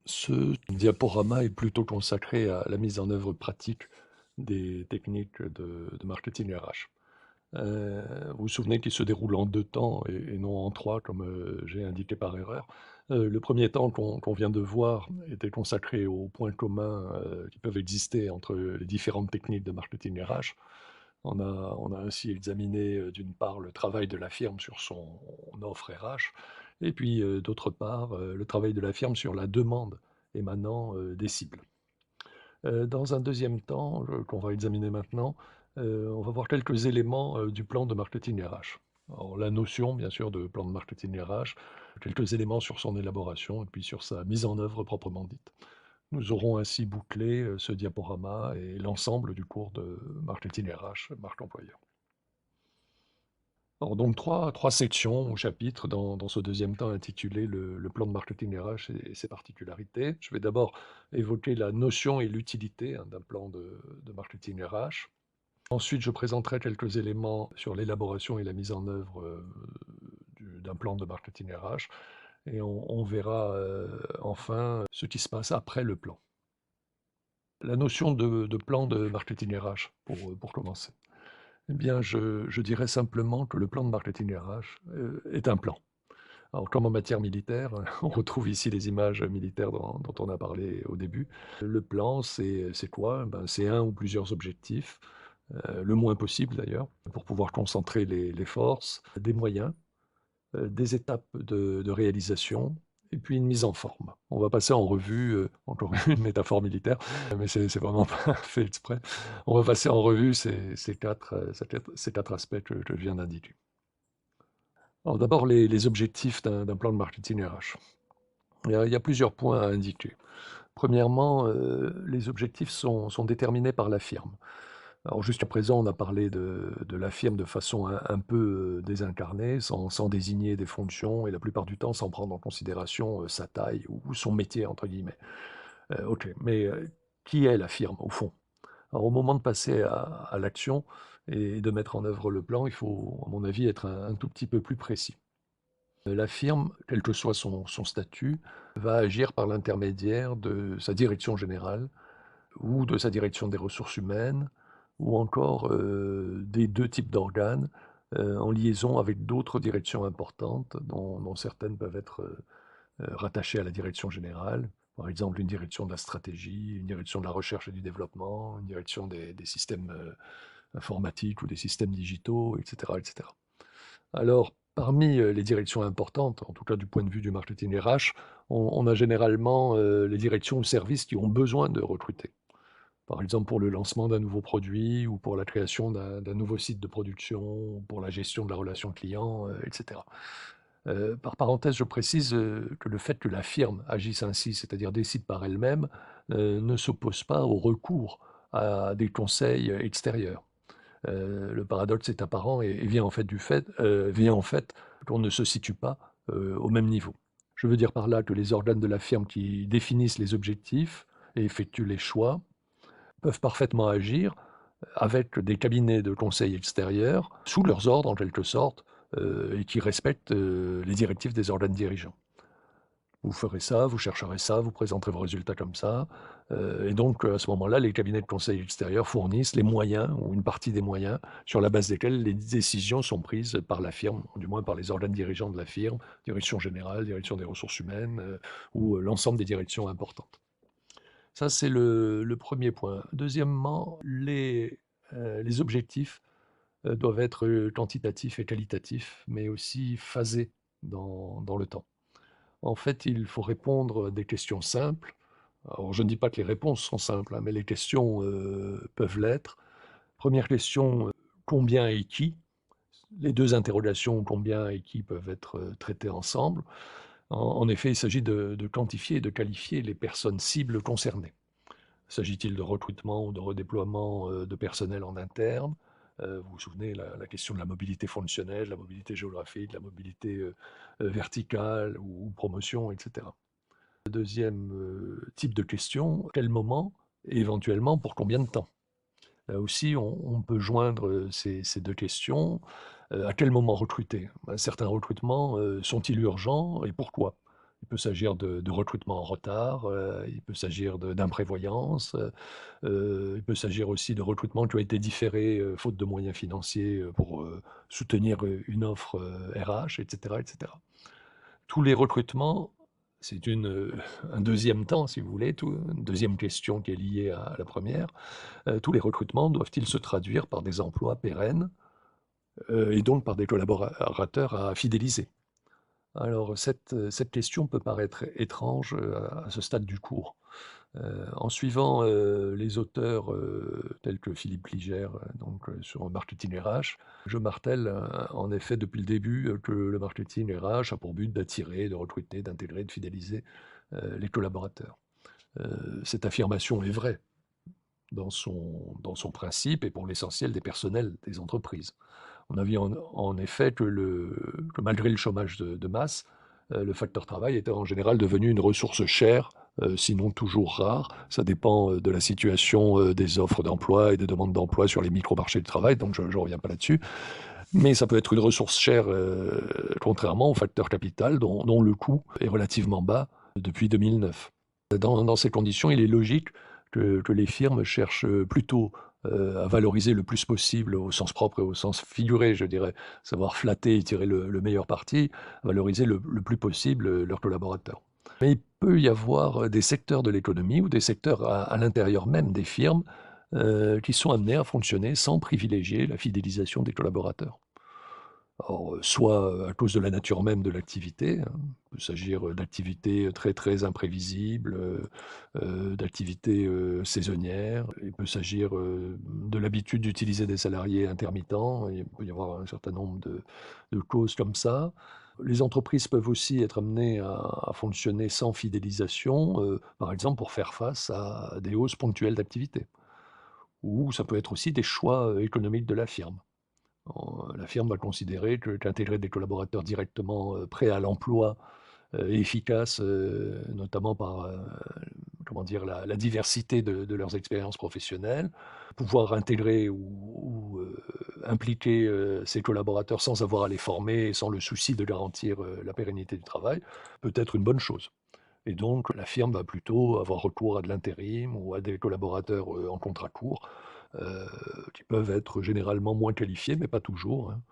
Ce diaporama est plutôt consacré à la mise en œuvre pratique des techniques de marketing RH. Vous vous souvenez qu'il se déroule en 2 temps et non en 3 comme, j'ai indiqué par erreur. Le premier temps qu'on vient de voir était consacré aux points communs, qui peuvent exister entre les différentes techniques de marketing RH. On a ainsi examiné, d'une part, le travail de la firme sur son offre RH et puis, d'autre part, le travail de la firme sur la demande émanant, des cibles. Dans un deuxième temps, qu'on va examiner maintenant, on va voir quelques éléments, du plan de marketing RH. Alors la notion, bien sûr, de plan de marketing RH, quelques éléments sur son élaboration et puis sur sa mise en œuvre proprement dite. Nous aurons ainsi bouclé, ce diaporama et l'ensemble du cours de marketing RH, marque employeur. Alors donc trois sections ou chapitres dans ce deuxième temps intitulé le plan de marketing RH et ses particularités. Je vais d'abord évoquer la notion et l'utilité, hein, d'un plan de marketing RH. Ensuite, je présenterai quelques éléments sur l'élaboration et la mise en œuvre, d'un plan de marketing RH et on verra, enfin, ce qui se passe après le plan. La notion de plan de marketing RH pour commencer. Eh bien, je dirais simplement que le plan de marketing RH, est un plan. Alors, comme en matière militaire, on retrouve ici les images militaires dont on a parlé au début. Le plan, c'est quoi? Ben, c'est un ou plusieurs objectifs, le moins possible d'ailleurs, pour pouvoir concentrer les forces, des moyens, des étapes de réalisation et puis une mise en forme. On va passer en revue, encore une métaphore militaire, mais c'est vraiment pas fait exprès. On va passer en revue ces 4 aspects que je viens d'indiquer. Alors d'abord les objectifs d'un plan de marketing RH. Il y a plusieurs points à indiquer. Premièrement, les objectifs sont déterminés par la firme. Alors jusqu'à présent, on a parlé de la firme de façon un peu, désincarnée, sans désigner des fonctions et la plupart du temps sans prendre en considération, sa taille ou «son métier» entre guillemets. OK, mais, qui est la firme au fond? Alors au moment de passer à l'action et de mettre en œuvre le plan, il faut, à mon avis, être un tout petit peu plus précis. La firme, quel que soit son statut, va agir par l'intermédiaire de sa direction générale ou de sa direction des ressources humaines ou encore, des 2 types d'organes, en liaison avec d'autres directions importantes dont certaines peuvent être, rattachées à la direction générale. Par exemple, une direction de la stratégie, une direction de la recherche et du développement, une direction des systèmes, informatiques ou des systèmes digitaux et cetera et cetera. Alors, parmi, les directions importantes, en tout cas du point de vue du marketing RH, on a généralement, les directions ou services qui ont besoin de recruter. Par exemple, pour le lancement d'un nouveau produit ou pour la création d'un nouveau site de production, ou pour la gestion de la relation client, et cetera. Par parenthèse, je précise, que le fait que la firme agisse ainsi, c'est-à-dire décide par elle-même, ne s'oppose pas au recours à des conseils, extérieurs. Le paradoxe est apparent et vient en fait qu'on ne se situe pas, au même niveau. Je veux dire par là que les organes de la firme qui définissent les objectifs et effectuent les choix peuvent parfaitement agir avec des cabinets de conseil extérieurs, sous leurs ordres en quelque sorte, et qui respectent, les directives des organes dirigeants. Vous ferez ça, vous chercherez ça, vous présenterez vos résultats comme ça, et donc à ce moment-là, les cabinets de conseil extérieurs fournissent les moyens ou une partie des moyens sur la base desquels les décisions sont prises par la firme, ou du moins par les organes dirigeants de la firme, direction générale, direction des ressources humaines, ou l'ensemble des directions importantes. Ça, c'est le 1er point. Deuxièmement, les objectifs, doivent être, quantitatifs et qualitatifs, mais aussi phasés dans le temps. En fait, il faut répondre à des questions simples. Alors, je ne dis pas que les réponses sont simples, hein, mais les questions, peuvent l'être. Première question, combien et qui? Les 2 interrogations, combien et qui, peuvent être, traitées ensemble. En effet, il s'agit de quantifier et de qualifier les personnes cibles concernées. S'agit-il de recrutement ou de redéploiement, de personnel en interne? Vous vous souvenez la question de la mobilité fonctionnelle, la mobilité géographique, la mobilité, verticale ou promotion et cetera. Le 2e, type de question, quel moment et éventuellement pour combien de temps? Là aussi, on peut joindre, ces 2 questions. À quel moment recruter? Bah, certains recrutements, sont-ils urgents et pourquoi? peut s'agir de recrutement en retard, il peut s'agir d'imprévoyance, il peut s'agir aussi de recrutements qui ont été différés, faute de moyens financiers, pour, soutenir, une offre, RH et cetera et cetera. Tous les recrutements, c'est un deuxième temps si vous voulez, une deuxième question qui est liée à la première. Tous les recrutements doivent-ils se traduire par des emplois pérennes, et donc par des collaborateurs à fidéliser? Alors cette question peut paraître étrange, à ce stade du cours. En suivant, les auteurs, tels que Philippe Ligère, donc sur Marketing RH, je martèle, en effet depuis le début, que le marketing RH a pour but d'attirer, de recruter, d'intégrer, de fidéliser, les collaborateurs. Cette affirmation est vraie dans son principe et pour l'essentiel des personnels des entreprises. On a vu en effet que malgré le chômage de masse, le facteur travail était en général devenu une ressource chère, sinon toujours rare. Ça dépend, de la situation, des offres d'emploi et des demandes d'emploi sur les micro-marchés du travail, donc je ne reviens pas là-dessus. Mais ça peut être une ressource chère, contrairement au facteur capital dont le coût est relativement bas depuis 2009. Dans ces conditions, il est logique que les firmes cherchent, plutôt, à valoriser le plus possible au sens propre et au sens figuré, je dirais, savoir flatter et tirer le meilleur parti, valoriser le plus possible, leurs collaborateurs. Mais il peut y avoir, des secteurs de l'économie ou des secteurs à l'intérieur même des firmes, qui sont amenés à fonctionner sans privilégier la fidélisation des collaborateurs. Alors, soit, à cause de la nature même de l'activité, hein, il peut s'agir, d'activités, très, très imprévisibles, d'activités, saisonnières. Il peut s'agir, de l'habitude d'utiliser des salariés intermittents. Il peut y avoir un certain nombre de causes comme ça. Les entreprises peuvent aussi être amenées à fonctionner sans fidélisation, par exemple pour faire face à des hausses ponctuelles d'activité. Ou ça peut être aussi des choix, économiques de la firme. La firme va considérer qu'intégrer des collaborateurs directement, prêts à l'emploi, et efficaces, notamment par, comment dire? La diversité de leurs expériences professionnelles, pouvoir intégrer ou impliquer, ces collaborateurs sans avoir à les former et sans le souci de garantir, la pérennité du travail, peut être une bonne chose. Et donc la firme va plutôt avoir recours à de l'intérim ou à des collaborateurs, en contrat court, heu, qui peuvent être généralement moins qualifiés, mais pas toujours, hein.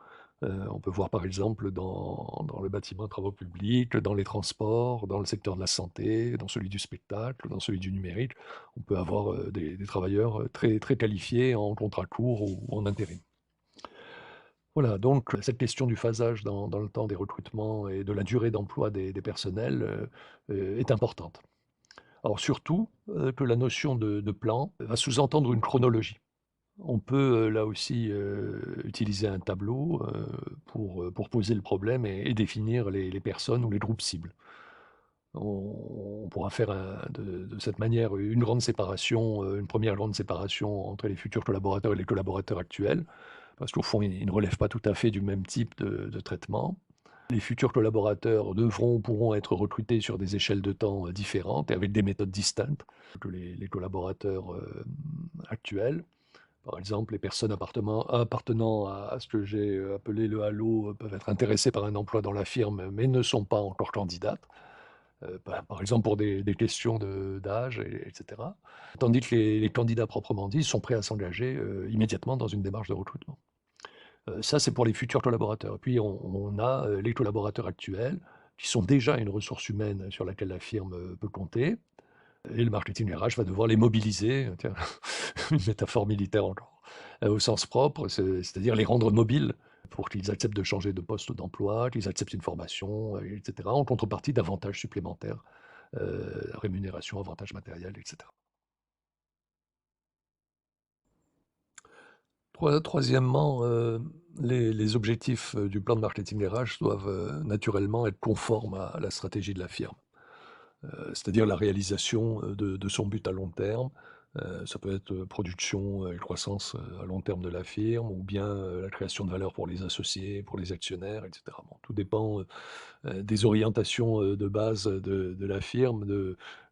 On peut voir par exemple dans le bâtiment de travaux publics, dans les transports, dans le secteur de la santé, dans celui du spectacle, dans celui du numérique. On peut avoir, des travailleurs, très, très qualifiés en contrat court ou en intérim. Voilà, donc cette question du phasage dans le temps des recrutements et de la durée d'emploi des personnels, est importante. Alors surtout, que la notion de plan va sous-entendre une chronologie. On peut, là aussi, utiliser un tableau, pour poser le problème et définir les personnes ou les groupes cibles. On pourra faire de cette manière une grande séparation, une première grande séparation entre les futurs collaborateurs et les collaborateurs actuels, parce qu'au fond, ils ne relèvent pas tout à fait du même type de traitement. Les futurs collaborateurs pourront être recrutés sur des échelles de temps, différentes et avec des méthodes distinctes que les collaborateurs, actuels. Par exemple, les personnes appartenant à ce que j'ai, appelé le halo, peuvent être intéressées par un emploi dans la firme, mais ne sont pas encore candidates, par exemple pour des questions d'âge et cetera. Tandis que les candidats proprement dits sont prêts à s'engager, immédiatement dans une démarche de recrutement. Ça, c'est pour les futurs collaborateurs. Et puis on a, les collaborateurs actuels qui sont déjà une ressource humaine sur laquelle la firme, peut compter et le marketing RH va devoir les mobiliser, tiens, une métaphore militaire encore, au sens propre, c'est-à-dire les rendre mobiles pour qu'ils acceptent de changer de poste d'emploi, qu'ils acceptent une formation, et cetera, en contrepartie d'avantages supplémentaires, rémunération, avantages matériels, et cetera. Troisièmement, les objectifs, du plan de marketing RH doivent, naturellement être conformes à la stratégie de la firme. C'est-à-dire la réalisation, de son but à long terme. Ça peut être, production, et croissance, à long terme de la firme ou bien, la création de valeur pour les associés, pour les actionnaires et cetera. Bon, tout dépend, des orientations, de base de la firme,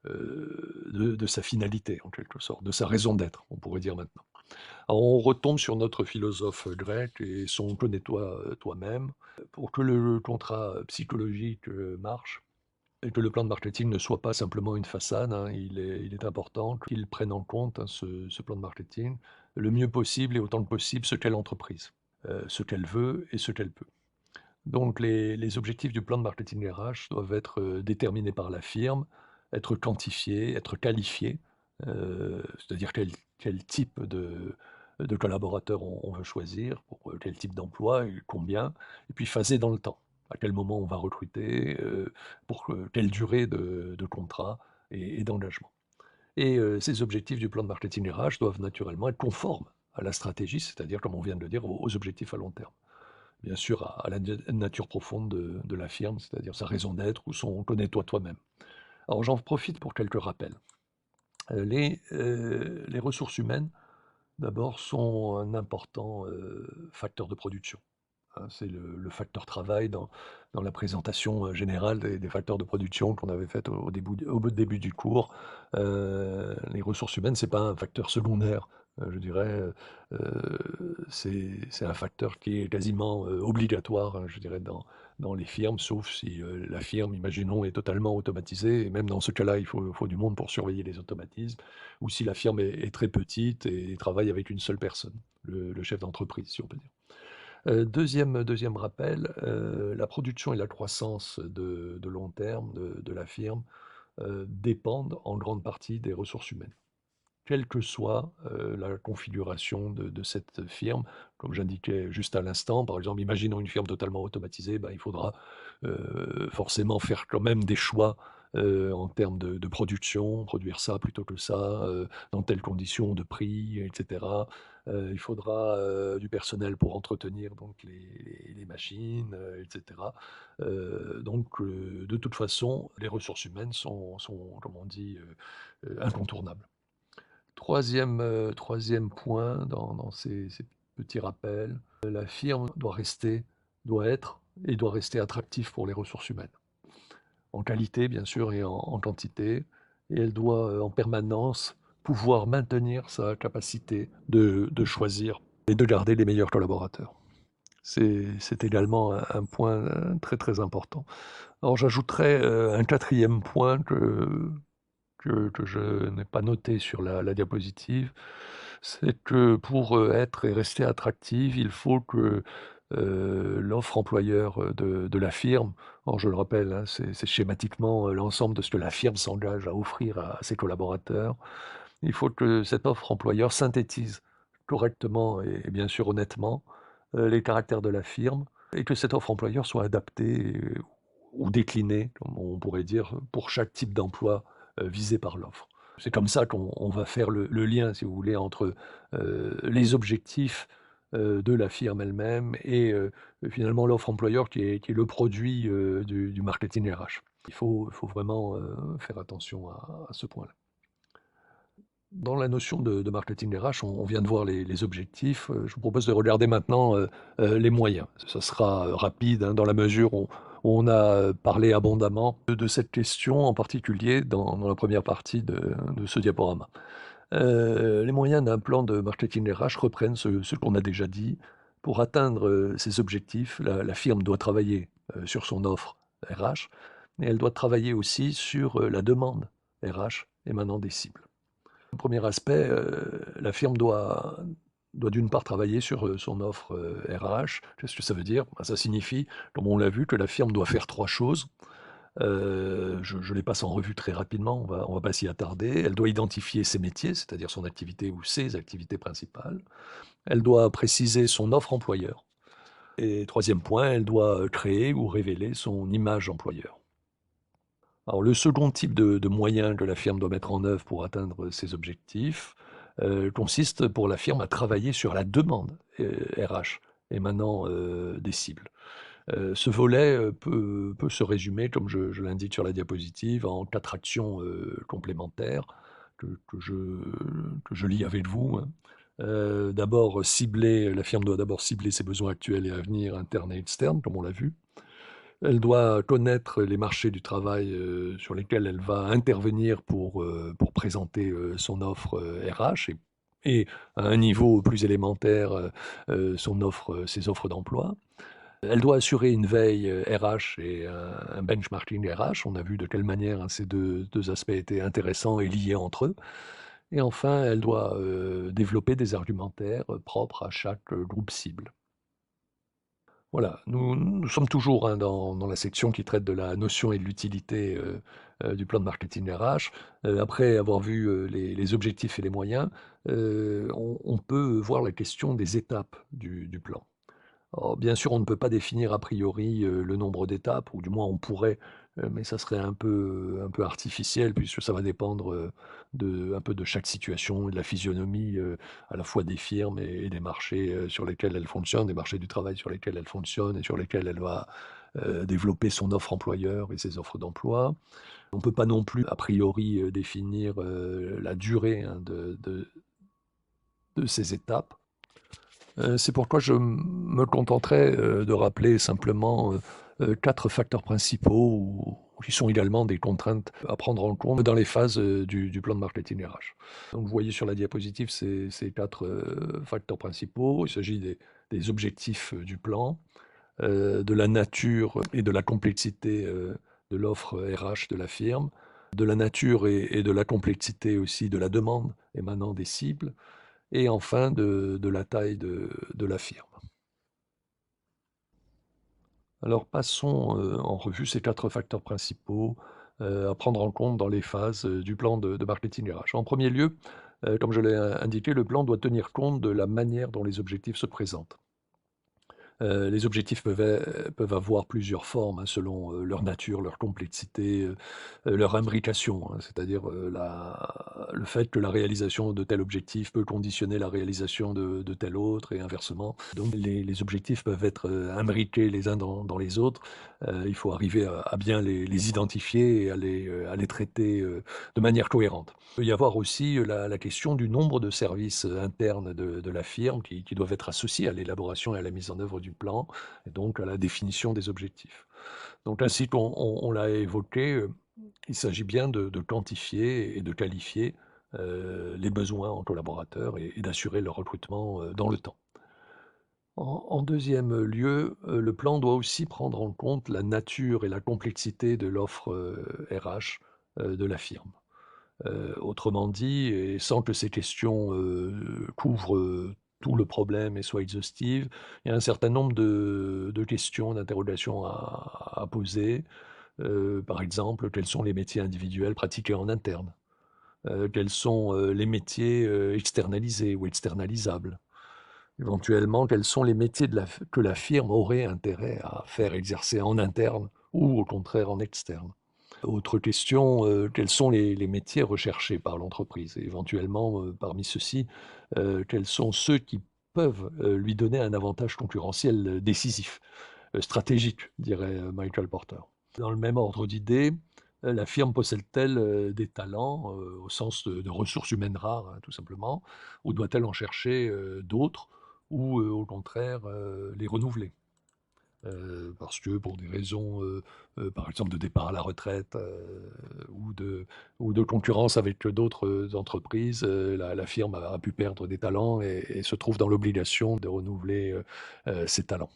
de sa finalité en quelque sorte, de sa raison d'être, on pourrait dire maintenant. Alors on retombe sur notre philosophe grec et son «Connais-toi, toi-même». Pour que le contrat, psychologique, marche, et que le plan de marketing ne soit pas simplement une façade, hein. Il est important qu'il prenne en compte, hein, ce plan de marketing, le mieux possible et autant que possible ce qu'est l'entreprise, ce qu'elle veut et ce qu'elle peut. Donc les objectifs du plan de marketing RH doivent être, déterminés par la firme, être quantifiés, être qualifiés, c'est-à-dire quel type de collaborateurs on veut choisir, pour, quel type d'emploi et combien, et puis phasés dans le temps. À quel moment on va recruter, pour, quelle durée de contrat et d'engagement. Et ces objectifs du plan de marketing RH doivent naturellement être conformes à la stratégie, c'est-à-dire, comme on vient de le dire, aux objectifs à long terme. Bien sûr, à la nature profonde de la firme, c'est-à-dire sa raison d'être ou son «connais-toi toi-même». Alors j'en profite pour quelques rappels. Les ressources humaines, d'abord, sont un important, facteur de production, hein. C'est le facteur travail dans la présentation, générale des facteurs de production qu'on avait faite au début du cours. Les ressources humaines, c'est pas un facteur secondaire, je dirais, c'est un facteur qui est quasiment, obligatoire, hein, je dirais dans les firmes, sauf si, la firme, imaginons, est totalement automatisée, et même dans ce cas-là, il faut du monde pour surveiller les automatismes, ou si la firme est très petite et travaille avec une seule personne, le chef d'entreprise, si on peut dire. 2e rappel, la production et la croissance de long terme de la firme, dépendent en grande partie des ressources humaines. Quelle que soit, la configuration de cette firme, comme j'indiquais juste à l'instant, par exemple, imaginons une firme totalement automatisée, ben, il faudra, forcément faire quand même des choix, en termes de production, produire ça plutôt que ça, dans telles conditions de prix et cetera. Il faudra, du personnel pour entretenir donc les machines, et cetera. De toute façon, les ressources humaines sont, comme on dit, incontournables. 3e point dans ces petits rappels, la firme doit être et doit rester attractive pour les ressources humaines. En qualité bien sûr et en quantité, et elle doit, en permanence pouvoir maintenir sa capacité de choisir et de garder les meilleurs collaborateurs. C'est également un point, très, très important. Alors j'ajouterais, un 4e point que je n'ai pas noté sur la diapositive, c'est que pour, être et rester attractive, il faut que, l'offre employeur, de la firme, or je le rappelle, hein, c'est schématiquement, l'ensemble de ce que la firme s'engage à offrir à ses collaborateurs. Il faut que cette offre employeur synthétise correctement et bien sûr honnêtement, les caractères de la firme, et que cette offre employeur soit adaptée, ou déclinée, comme on pourrait dire, pour chaque type d'emploi, visé par l'offre. C'est comme ça qu'on va faire le lien, si vous voulez, entre, les objectifs, de la firme elle-même et finalement l'offre employeur qui est le produit, du marketing RH. Il faut vraiment, faire attention à ce point-là. Dans la notion de marketing RH, on vient de voir les objectifs, je vous propose de regarder maintenant, les moyens. Ça sera, rapide, hein, dans la mesure où on a, parlé abondamment de cette question, en particulier dans la première partie de ce diaporama. Les moyens d'un plan de marketing RH reprennent ce qu'on a déjà dit. Pour atteindre, ces objectifs, la firme doit travailler, sur son offre RH, et elle doit travailler aussi sur, la demande RH émanant des cibles. Le premier aspect, la firme doit d'une part travailler sur, son offre, RH. Qu'est-ce que ça veut dire? Bah, ça signifie, comme on l'a vu, que la firme doit faire 3 choses. Je les passe en revue très rapidement, on va pas s'y attarder. Elle doit identifier ses métiers, c'est-à-dire son activité ou ses activités principales. Elle doit préciser son offre employeur, et 3e point, elle doit, créer ou révéler son image employeur. Alors le second type de moyens que la firme doit mettre en œuvre pour atteindre ses objectifs, consiste pour la firme à travailler sur la demande, RH émanant, des cibles. Ce volet, peut se résumer, comme je l'indique sur la diapositive, en 4 actions, complémentaires que je lis avec vous, hein. D'abord cibler La firme doit d'abord cibler ses besoins actuels et à venir, internes et externes, comme on l'a vu. Elle doit connaître les marchés du travail, sur lesquels elle va intervenir pour présenter, son offre, RH, et à un niveau plus élémentaire, ses offres d'emploi. Elle doit assurer une veille RH et un benchmarking RH. On a vu de quelle manière, hein, ces deux aspects étaient intéressants et liés entre eux. Et enfin, elle doit développer des argumentaires propres à chaque groupe cible. Voilà, nous sommes toujours, hein, dans la section qui traite de la notion et de l'utilité du plan de marketing RH. Après avoir vu les objectifs et les moyens, on peut voir la question des étapes du plan. Alors bien sûr, on ne peut pas définir a priori, le nombre d'étapes, ou du moins on pourrait, mais ça serait un peu artificiel puisque ça va dépendre, un peu de chaque situation et de la physionomie, à la fois des firmes et des marchés, sur lesquels elle fonctionne, des marchés du travail sur lesquels elle fonctionne et sur lesquels elle va, développer son offre employeur et ses offres d'emploi. On ne peut pas non plus a priori, définir, la durée, hein, de ces étapes. C'est pourquoi je me contenterai, de rappeler simplement, 4 facteurs principaux ou qui sont également des contraintes à prendre en compte dans les phases, du plan de marketing RH. Donc vous voyez sur la diapositive ces 4 facteurs principaux. Il s'agit des objectifs, du plan, de la nature et de la complexité, de l'offre RH de la firme, de la nature et de la complexité aussi de la demande émanant des cibles, et enfin de la taille de la firme. Alors passons en revue ces 4 facteurs principaux à prendre en compte dans les phases du plan de marketing RH. En premier lieu, comme je l'ai indiqué, le plan doit tenir compte de la manière dont les objectifs se présentent. Les objectifs peuvent avoir plusieurs formes, hein, selon leur nature, leur complexité, leur imbrication, hein, c'est-à-dire le fait que la réalisation de tel objectif peut conditionner la réalisation de tel autre et inversement. Donc les objectifs peuvent être imbriqués les uns dans les autres. Il faut arriver à bien les identifier et à les traiter de manière cohérente. Il peut y avoir aussi la question du nombre de services internes de la firme qui doivent être associés à l'élaboration et à la mise en œuvre du plan, et donc à la définition des objectifs. Donc ainsi qu'on l'a évoqué, il s'agit bien de quantifier et de qualifier les besoins en collaborateurs et d'assurer leur recrutement dans le temps. En deuxième lieu, le plan doit aussi prendre en compte la nature et la complexité de l'offre RH de la firme. Autrement dit, et sans que ces questions, couvrent, tout le problème et soient exhaustives, il y a un certain nombre de questions, d'interrogations à poser. Par exemple, quels sont les métiers individuels pratiqués en interne? Quels sont, les métiers, externalisés ou externalisables? Éventuellement, quels sont les métiers que la firme aurait intérêt à faire exercer en interne ou au contraire en externe? Autre question, quels sont les métiers recherchés par l'entreprise? Et éventuellement, parmi ceux-ci, quels sont ceux qui peuvent, lui donner un avantage concurrentiel, décisif, stratégique, dirait, Michael Porter. Dans le même ordre d'idées, la firme possède-t-elle, des talents, au sens de ressources humaines rares, hein, tout simplement? Ou doit-elle en chercher, d'autres ou, au contraire, les renouveler? Parce que pour des raisons, par exemple de départ à la retraite, ou de concurrence avec d'autres, entreprises, la firme a pu perdre des talents et se trouve dans l'obligation de renouveler, ses talents.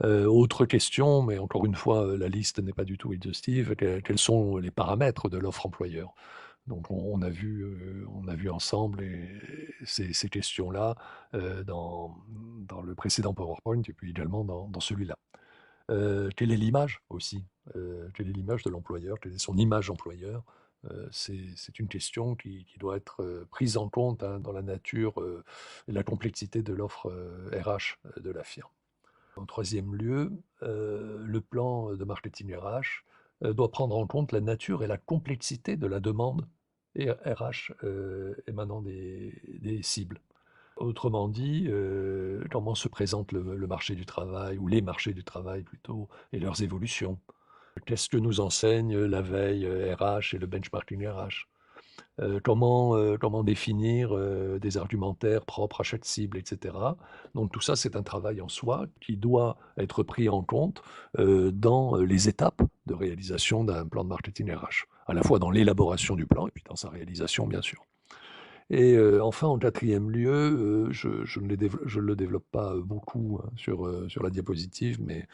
Autre question, mais encore une fois, la liste n'est pas du tout exhaustive, quels sont les paramètres de l'offre employeur? Donc on a vu ensemble ces questions-là, dans le précédent PowerPoint et puis également dans celui-là. Quelle est l'image aussi? Quelle est l'image de l'employeur? Quelle est son image employeur? C'est une question qui doit être, prise en compte, hein, dans la nature, et la complexité de l'offre, RH, de la firme. En troisième lieu, le plan de marketing RH, doit prendre en compte la nature et la complexité de la demande et RH, émanant des cibles. Autrement dit, comment se présente le marché du travail ou les marchés du travail plutôt et leurs évolutions? Qu'est-ce que nous enseignent la veille, RH et le benchmarking RH? Comment définir, des argumentaires propres à chaque cible et cetera? Donc tout ça, c'est un travail en soi qui doit être pris en compte, dans, les étapes de réalisation d'un plan de marketing RH, à la fois dans l'élaboration du plan et puis dans sa réalisation, bien sûr. Et enfin, en quatrième lieu, je ne le développe pas beaucoup hein, sur la diapositive, mais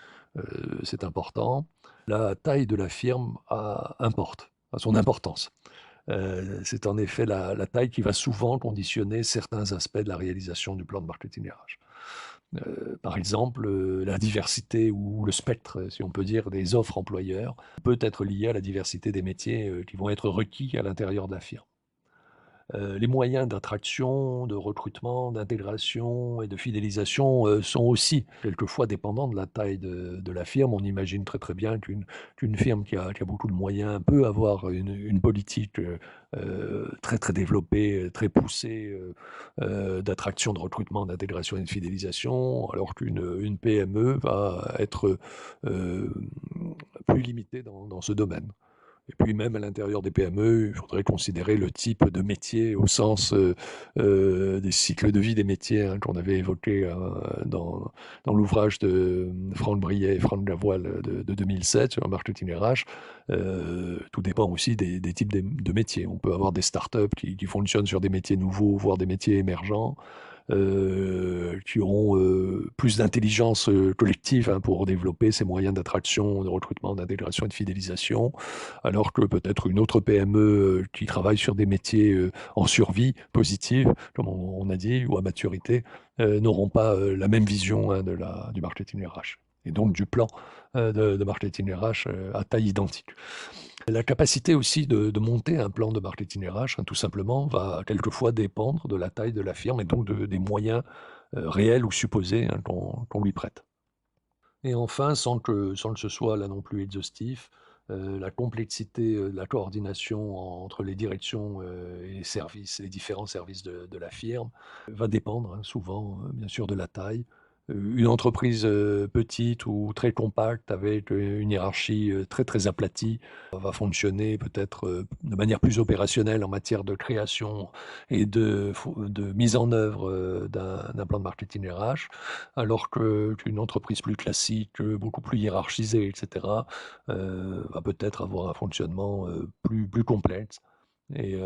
c'est important. La taille de la firme importe, a son importance. C'est en effet la taille qui va souvent conditionner certains aspects de la réalisation du plan de marketing RH. Par exemple, la diversité ou le spectre, si on peut dire, des offres employeurs peut être lié à la diversité des métiers qui vont être requis à l'intérieur de la firme. Les moyens d'attraction, de recrutement, d'intégration et de fidélisation, sont aussi quelquefois dépendants de la taille de la firme. On imagine très, très bien qu'une firme qui a beaucoup de moyens peut avoir une politique, très, très développée, très poussée, d'attraction, de recrutement, d'intégration et de fidélisation, alors qu'une PME va être, plus limitée dans ce domaine. Et puis même à l'intérieur des PME, il faudrait considérer le type de métier au sens des cycles de vie des métiers hein, qu'on avait évoqué dans l'ouvrage de Franck Briet et Franck Lavoile de 2007 sur le marketing RH. Tout dépend aussi des types de métiers. On peut avoir des startups qui fonctionnent sur des métiers nouveaux, voire des métiers émergents qui auront plus d'intelligence collective hein, pour développer ces moyens d'attraction, de recrutement, d'intégration et de fidélisation, alors que peut-être une autre PME qui travaille sur des métiers en survie positive, comme on a dit, ou à maturité, n'auront pas la même vision hein, du marketing RH et donc du plan de marketing RH à taille identique. La capacité aussi de monter un plan de marketing RH, hein, tout simplement, va quelquefois dépendre de la taille de la firme et donc des moyens réels ou supposés hein, qu'on lui prête. Et enfin, sans que ce soit là non plus exhaustif, la complexité de la coordination entre les directions et les services, les différents services de la firme, va dépendre hein, souvent, bien sûr, de la taille. Une entreprise petite ou très compacte avec une hiérarchie très très aplatie va fonctionner peut-être de manière plus opérationnelle en matière de création et de mise en œuvre d'un plan de marketing RH, alors qu'une entreprise plus classique, beaucoup plus hiérarchisée, etc., va peut-être avoir un fonctionnement plus complexe. Et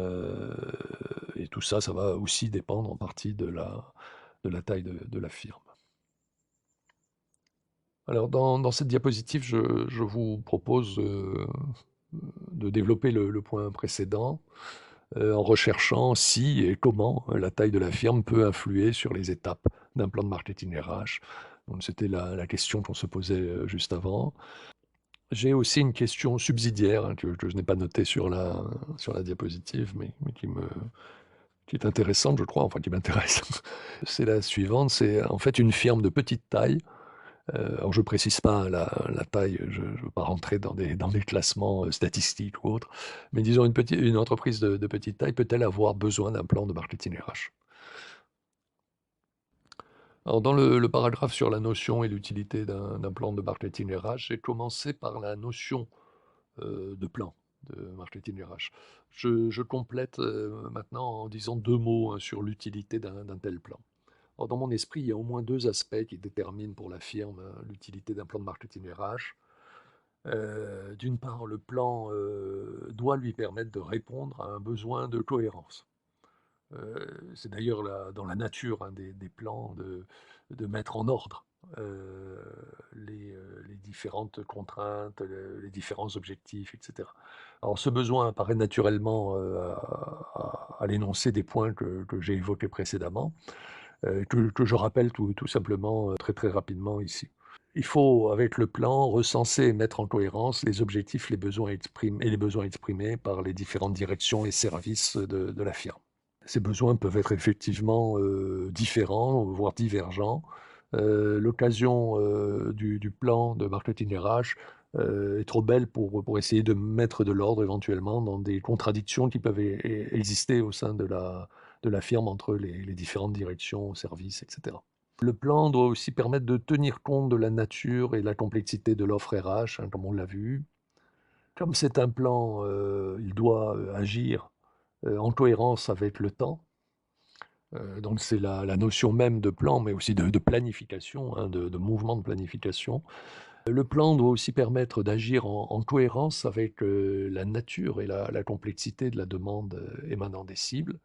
tout ça, ça va aussi dépendre en partie de la taille de la firme. Alors, dans cette diapositive, je vous propose de développer le point précédent en recherchant si et comment la taille de la firme peut influer sur les étapes d'un plan de marketing RH. Donc, c'était la question qu'on se posait juste avant. J'ai aussi une question subsidiaire hein, que je n'ai pas notée sur la diapositive, mais qui est intéressante, je crois, enfin qui m'intéresse. C'est la suivante, c'est en fait une firme de petite taille. Alors je ne précise pas la taille, je ne veux pas rentrer dans des classements statistiques ou autres, mais disons une entreprise de petite taille peut-elle avoir besoin d'un plan de marketing RH? Alors dans le paragraphe sur la notion et l'utilité d'un plan de marketing RH, j'ai commencé par la notion de plan de marketing RH. Je complète maintenant en disant deux mots hein, sur l'utilité d'un tel plan. Alors, dans mon esprit, il y a au moins deux aspects qui déterminent pour la firme hein, l'utilité d'un plan de marketing RH. D'une part, le plan doit lui permettre de répondre à un besoin de cohérence. C'est d'ailleurs dans la nature hein, des plans de mettre en ordre les différentes contraintes, les différents objectifs, etc. Alors ce besoin apparaît naturellement à l'énoncé des points que j'ai évoqués précédemment, que je rappelle tout simplement très très rapidement ici. Il faut, avec le plan, recenser et mettre en cohérence les objectifs et les besoins exprimés par les différentes directions et services de la firme. Ces besoins peuvent être effectivement différents, voire divergents. L'occasion du plan de marketing RH est trop belle pour essayer de mettre de l'ordre éventuellement dans des contradictions qui peuvent exister au sein de la firme entre les différentes directions, services, etc. Le plan doit aussi permettre de tenir compte de la nature et de la complexité de l'offre RH, hein, comme on l'a vu. Comme c'est un plan, il doit agir en cohérence avec le temps. Donc c'est la notion même de plan, mais aussi de planification, hein, de mouvement de planification. Le plan doit aussi permettre d'agir en cohérence avec la nature et la complexité de la demande émanant des cibles.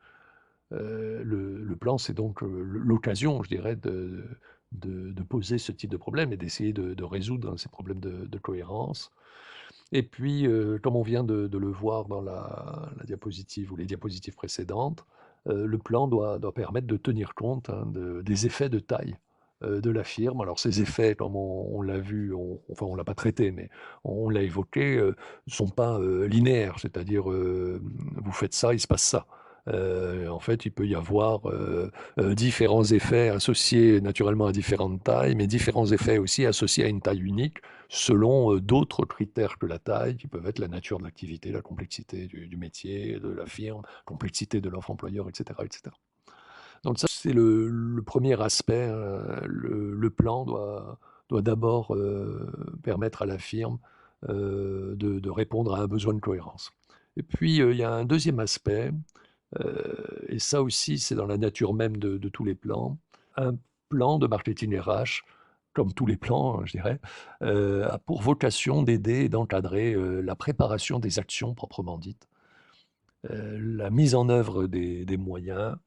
Le plan, c'est donc l'occasion, je dirais, de poser ce type de problème et d'essayer de résoudre ces problèmes de cohérence. Et puis, comme on vient de le voir dans la diapositive ou les diapositives précédentes, le plan doit permettre de tenir compte, hein, des effets de taille de la firme. Alors ces effets, comme on l'a vu, enfin on l'a pas traité, mais on l'a évoqué, ne sont pas linéaires, c'est-à-dire vous faites ça, il se passe ça. En fait, il peut y avoir différents effets associés naturellement à différentes tailles, mais différents effets aussi associés à une taille unique selon d'autres critères que la taille, qui peuvent être la nature de l'activité, la complexité du métier, de la firme, complexité de l'offre employeur, etc., etc. Donc ça, c'est le premier aspect, hein. Le plan doit d'abord permettre à la firme de répondre à un besoin de cohérence. Et puis, il y a un deuxième aspect, et ça aussi, c'est dans la nature même de tous les plans. Un plan de marketing RH, comme tous les plans, hein, je dirais, a pour vocation d'aider et d'encadrer la préparation des actions proprement dites, la mise en œuvre des moyens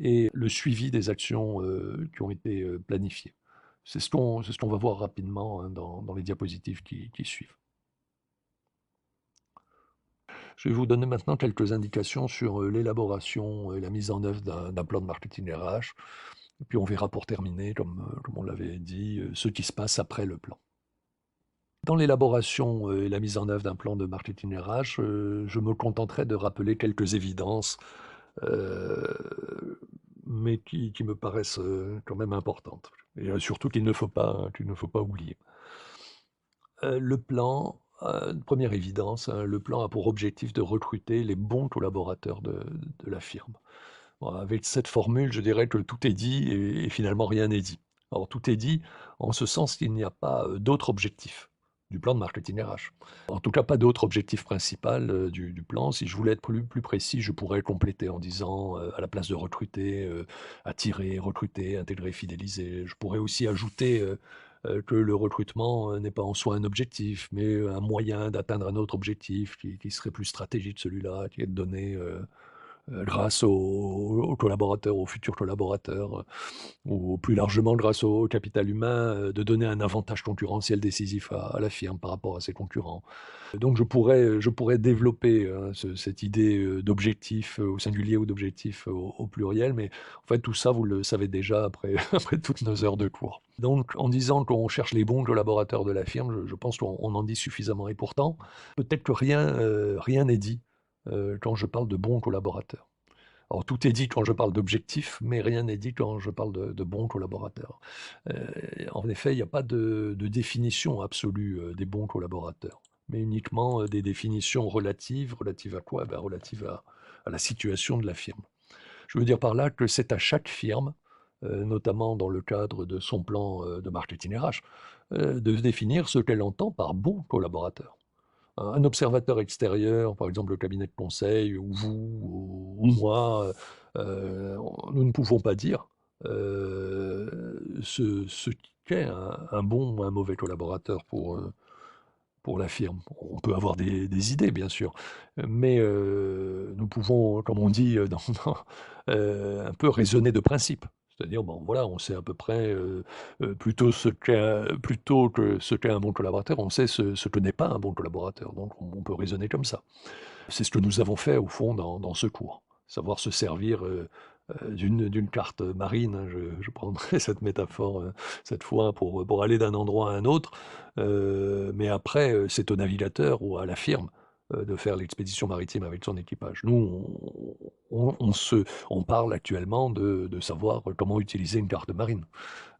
et le suivi des actions qui ont été planifiées. C'est ce qu'on va voir rapidement, hein, dans les diapositives qui suivent. Je vais vous donner maintenant quelques indications sur l'élaboration et la mise en œuvre d'un plan de marketing RH. Et puis on verra pour terminer, comme on l'avait dit, ce qui se passe après le plan. Dans l'élaboration et la mise en œuvre d'un plan de marketing RH, je me contenterai de rappeler quelques évidences, mais qui me paraissent quand même importantes. Et surtout qu'il ne faut pas oublier. Le plan, première évidence, hein, le plan a pour objectif de recruter les bons collaborateurs de la firme. Bon, avec cette formule, je dirais que tout est dit et finalement rien n'est dit. Alors tout est dit en ce sens qu'il n'y a pas d'autre objectif du plan de marketing RH. En tout cas, pas d'autre objectif principal du plan. Si je voulais être plus précis, je pourrais compléter en disant, à la place de recruter, attirer, recruter, intégrer, fidéliser. Je pourrais aussi ajouter que le recrutement n'est pas en soi un objectif, mais un moyen d'atteindre un autre objectif qui serait plus stratégique, celui-là, qui est de donner grâce aux collaborateurs, aux futurs collaborateurs, ou plus largement grâce au capital humain, de donner un avantage concurrentiel décisif à la firme par rapport à ses concurrents. Donc je pourrais développer, hein, cette idée d'objectif au singulier ou d'objectif au pluriel, mais en fait tout ça vous le savez déjà après, après toutes nos heures de cours. Donc en disant qu'on cherche les bons collaborateurs de la firme, je pense qu'on en dit suffisamment et pourtant, peut-être que rien n'est dit quand je parle de bons collaborateurs. Alors tout est dit quand je parle d'objectifs, mais rien n'est dit quand je parle de bons collaborateurs. En effet, il n'y a pas de définition absolue des bons collaborateurs, mais uniquement des définitions relatives. Relatives à quoi? Ben, relatives à la situation de la firme. Je veux dire par là que c'est à chaque firme, notamment dans le cadre de son plan de marketing RH, de définir ce qu'elle entend par bon collaborateur. Un observateur extérieur, par exemple le cabinet de conseil, ou vous, ou moi, nous ne pouvons pas dire ce qu'est un bon ou un mauvais collaborateur pour la firme. On peut avoir des idées, bien sûr, mais nous pouvons, comme on dit, un peu raisonner de principe. C'est-à-dire, bon, voilà, on sait à peu près, plutôt que ce qu'est un bon collaborateur, on sait ce que n'est pas un bon collaborateur. Donc, on peut raisonner comme ça. C'est ce que nous avons fait, au fond, dans ce cours. Savoir se servir d'une carte marine, hein, je prendrai cette métaphore cette fois pour aller d'un endroit à un autre. Mais après, c'est au navigateur ou à la firme de faire l'expédition maritime avec son équipage. Nous, on parle actuellement de savoir comment utiliser une carte marine.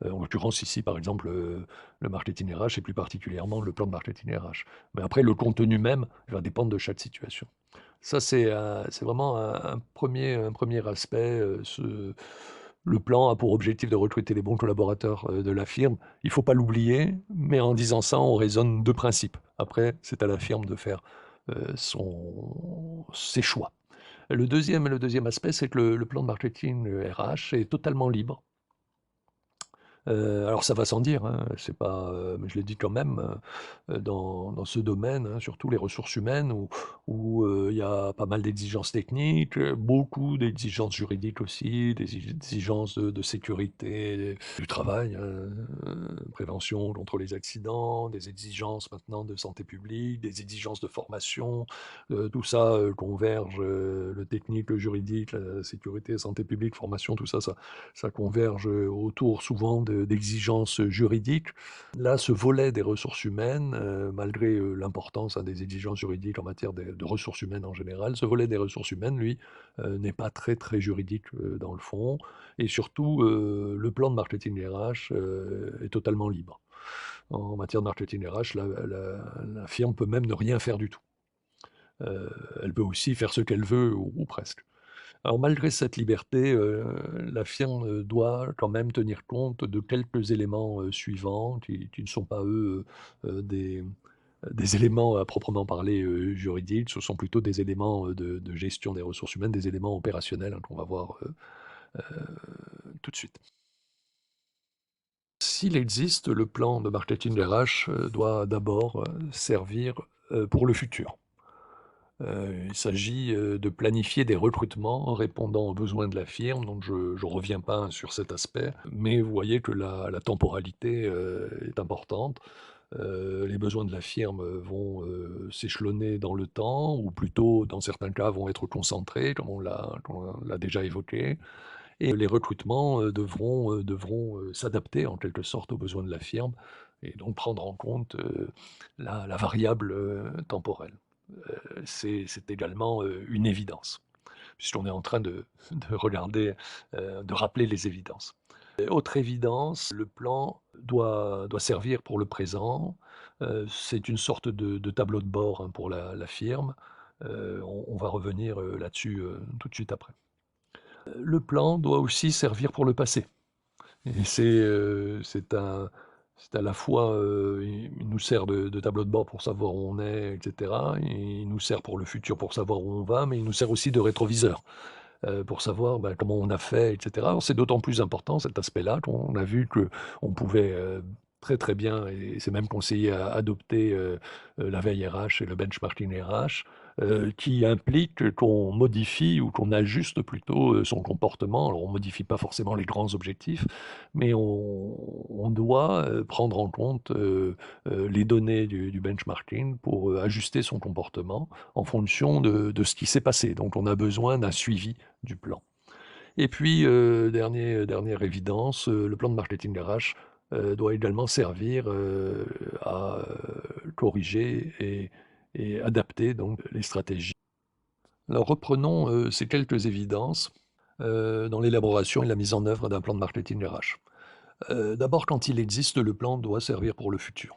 En l'occurrence, ici, par exemple, le marketing RH et plus particulièrement le plan de marketing RH. Mais après, le contenu même va dépendre de chaque situation. Ça, c'est vraiment un premier aspect. Le plan a pour objectif de recruter les bons collaborateurs de la firme. Il ne faut pas l'oublier, mais en disant ça, on raisonne de principe. Après, c'est à la firme de faire ses choix. Le deuxième aspect, c'est que le plan de marketing RH est totalement libre Alors ça va sans dire, hein, c'est pas, mais je l'ai dit quand même, dans ce domaine, hein, surtout les ressources humaines où il y a pas mal d'exigences techniques, beaucoup d'exigences juridiques aussi, des exigences de sécurité du travail, prévention contre les accidents, des exigences maintenant de santé publique, des exigences de formation, tout ça, converge, le technique, le juridique, la sécurité, santé publique, formation, tout ça, ça converge autour souvent d'exigences juridiques. Là, ce volet des ressources humaines, malgré l'importance, hein, des exigences juridiques en matière de ressources humaines en général, ce volet des ressources humaines, lui, n'est pas très très juridique dans le fond. Et surtout, le plan de marketing RH est totalement libre. En matière de marketing RH, la firme peut même ne rien faire du tout. Elle peut aussi faire ce qu'elle veut ou presque. Alors malgré cette liberté, la firme, doit quand même tenir compte de quelques éléments, suivants qui ne sont pas eux, des éléments à proprement parler, juridiques. Ce sont plutôt des éléments, de gestion des ressources humaines, des éléments opérationnels, hein, qu'on va voir, tout de suite. S'il existe, le plan de marketing RH, doit d'abord, servir, pour le futur. Il s'agit, de planifier des recrutements répondant aux besoins de la firme, donc je ne reviens pas sur cet aspect, mais vous voyez que la temporalité, est importante. Les besoins de la firme, vont, s'échelonner dans le temps ou plutôt, dans certains cas, vont être concentrés comme on l'a déjà évoqué et les recrutements, devront, s'adapter en quelque sorte aux besoins de la firme et donc prendre en compte, la variable, temporelle. C'est également, une évidence, puisqu'on est en train de regarder, de rappeler les évidences. Autre évidence, le plan doit servir pour le présent. C'est une sorte de tableau de bord, hein, pour la firme. On va revenir, là-dessus, tout de suite après. Le plan doit aussi servir pour le passé. Et c'est à la fois, il nous sert de tableau de bord pour savoir où on est et cetera, et il nous sert pour le futur pour savoir où on va, mais il nous sert aussi de rétroviseur, pour savoir, bah, comment on a fait et cetera. Alors c'est d'autant plus important cet aspect-là qu'on a vu qu'on pouvait, très, très bien et c'est même conseillé à adopter, la veille RH et le benchmarking RH, qui implique qu'on modifie ou qu'on ajuste plutôt, son comportement. Alors on modifie pas forcément les grands objectifs, mais on doit, prendre en compte, les données du benchmarking pour, ajuster son comportement en fonction de ce qui s'est passé. Donc on a besoin d'un suivi du plan. Et puis, dernière évidence, le plan de marketing RH, doit également servir, à, corriger et adapter donc les stratégies. Alors reprenons, ces quelques évidences, dans l'élaboration et la mise en œuvre d'un plan de marketing RH. D'abord, quand il existe, le plan doit servir pour le futur.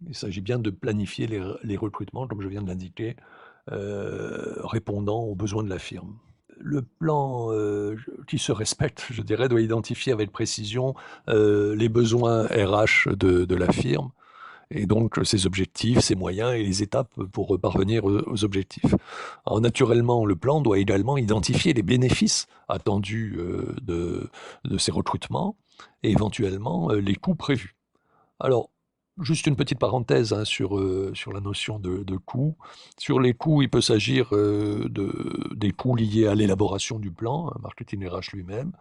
Il s'agit bien de planifier les recrutements, comme je viens de l'indiquer, répondant aux besoins de la firme. Le plan, qui se respecte, je dirais, doit identifier avec précision, les besoins RH de la firme et donc ses objectifs, ses moyens et les étapes pour parvenir aux objectifs. Alors naturellement, le plan doit également identifier les bénéfices attendus, de ces recrutements et éventuellement, les coûts prévus. Alors, juste une petite parenthèse, hein, sur la notion de coût. Sur les coûts, il peut s'agir, des coûts liés à l'élaboration du plan, hein, marketing RH lui-même.